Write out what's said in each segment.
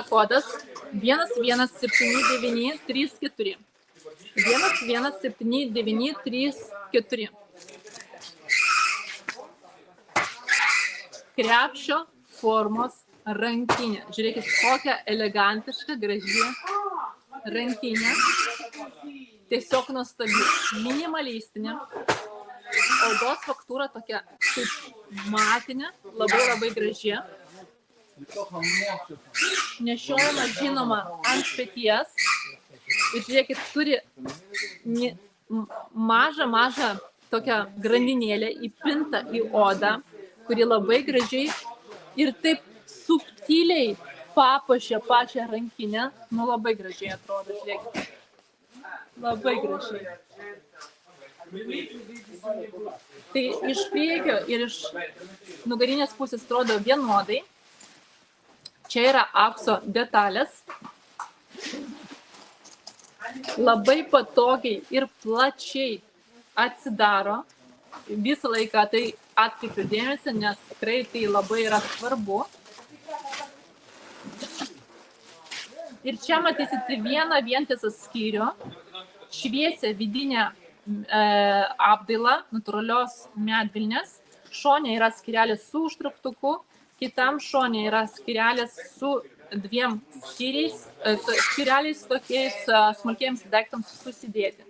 Kodas 117934. 117934. Krepšio formos rankinė. Žiūrėkit, kokia elegantiška, graži rankinė. Tiesiog nuostabi, minimalistinė. Odos faktūra tokia kaip matinė, labai graži. Nešiojama, žinoma, ant peties. Ir žiūrėkit, turi mažą tokią grandinėlę įpintą į odą, kuri labai gražiai ir taip subtiliai papuošia pačią rankinę. Nu, labai gražiai atrodo, žiūrėkit. Labai gražiai. Tai iš priekio ir iš nugarinės pusės atrodo vienodai. Čia yra aukso detalės. Labai patogiai ir plačiai atsidaro. Visą laiką tai atkreipiu dėmesį, nes tikrai tai labai yra svarbu. Ir čia matysite vieną vientisą skyrių, šviesią vidinę apdailą, natūralios medvilnės. Šone yra skyrelis su užtrauktuku, kitam šone yra skyrelis su dviem skyreliais tokiais smulkiems daiktams susidėti.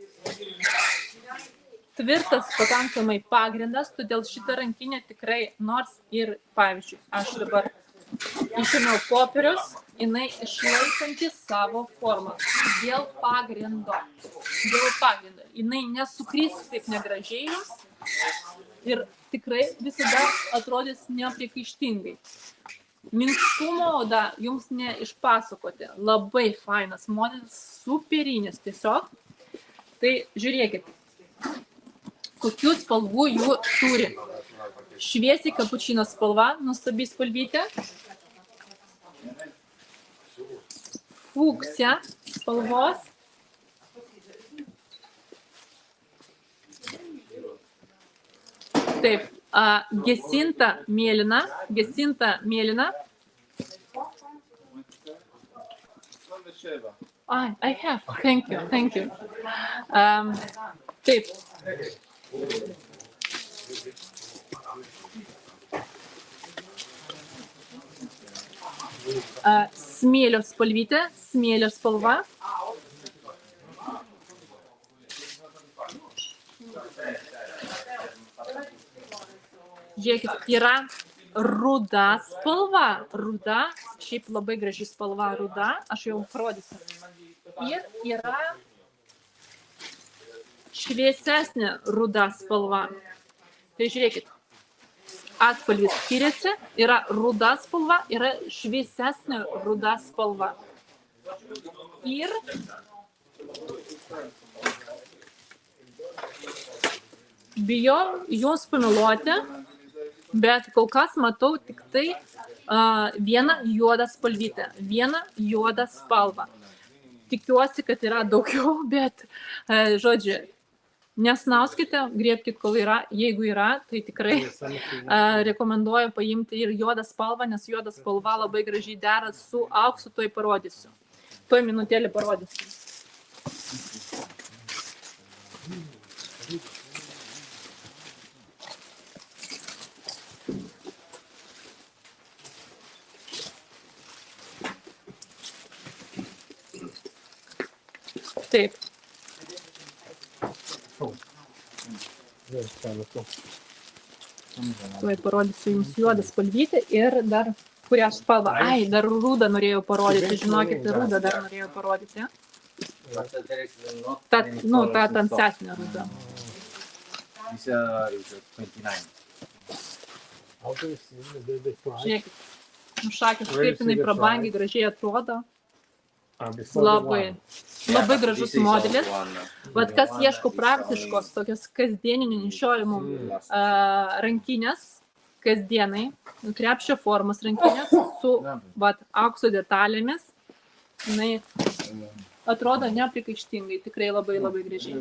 Tvirtas pakankamai pagrindas, todėl šitą rankinę tikrai, nors ir, pavyzdžiui, aš dabar išėmiau popierius, jinai išlaikanti savo formą dėl pagrindo. Jinai nesukris taip negražiai jums ir tikrai visada atrodys nepriekaištingai. Minkštumo oda jums neišpasakoti. Labai fainas modelis, superinis tiesiog. Tai žiūrėkit, kokių spalvų jų turi. Šviesiai kapučino spalva, nuostabi spalvytė. Fuksija spalvos. Taip, gesinta mėlyna. I have, thank you. Taip. Smėlio spalvytė, smėlio spalva. Žiūrėkit, yra ruda spalva. Ruda, šiaip labai graži spalva ruda, aš jau parodysiu. Ir yra šviesesnė ruda spalva. Tai žiūrėkit, atspalvis skiriasi, yra ruda spalva, yra šviesesnė ruda spalva. Ir bijau juos pameluoti, bet kol kas matau tik tai vieną juodą spalvytę, vieną juodą spalvą. Tikiuosi, kad yra daugiau, bet, žodžiu, nesnauskite, griebkite, kol yra. Jeigu yra, tai tikrai rekomenduoju paimti ir juodą spalvą, nes juoda spalva labai gražiai dera su auksu, tuoj parodysiu. Tuoj minutėlį parodysiu. Taip. Tuoj parodysiu jums juodą spalvytę ir dar kurią spalvą. Ai, dar rudą norėjau parodyti, žinokite, rudą dar norėjau parodyti. Ta tamsesnė ruda. Žiūrėkit, nušakės, kaip jinai prabangiai gražiai atrodo. Labai gražus modelis. Vat kas ieško praktiškos, tokios kasdieninių nešiojimų rankinės, kasdienai, krepšio formos rankinės su aukso detalėmis, jinai atrodo neprikaištingai, tikrai labai gražiai.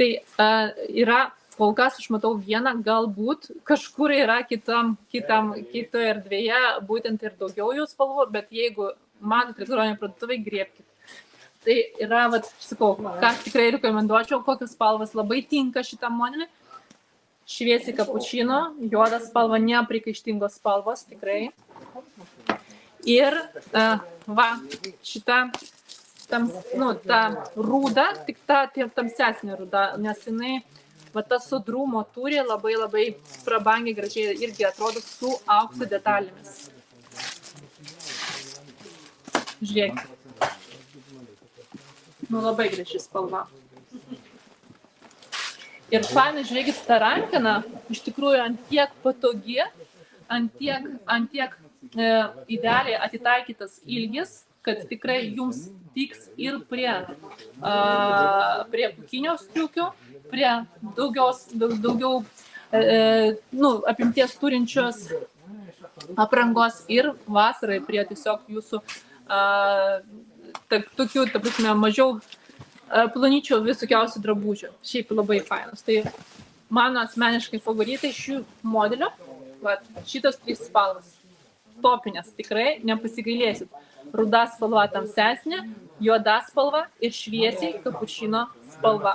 Tai yra Kol kas aš matau vieną, galbūt kažkur yra kitoje erdvėje, būtent ir daugiau jų spalvų, bet jeigu matote elektroninėje parduotuvėje, griebkite. Tai yra, vat, sakau, ką tikrai rekomenduočiau, kokios spalvos labai tinka šitam modeliui. Šviesiai kapučino, juoda spalva, neprikaištingos spalvos, tikrai. Ir va, šita ta rūda, tik ta tamsesnė rūda, nes jinai, va, tas sodrumo turi, labai prabangiai gražiai irgi atrodo su aukso detalėmis. Žiūrėkit. Labai graži spalva. Ir fainai, žiūrėkit, ta rankena iš tikrųjų ant tiek patogi, ant tiek idealiai atitaikytas ilgis, kad tikrai jums tiks ir prie pukinio striukių, prie daugiau apimties turinčios aprangos ir vasarai prie tiesiog jūsų tokių, ta prasme, mažiau plonyčių visokiausių drabužių. Šiaip labai fainas. Tai mano asmeniškai favoritai šių modelio, šitos 3 spalvas. Topinės, tikrai nepasigailėsit. Ruda spalva tamsesnė, juoda spalva ir šviesiai kapučino spalva.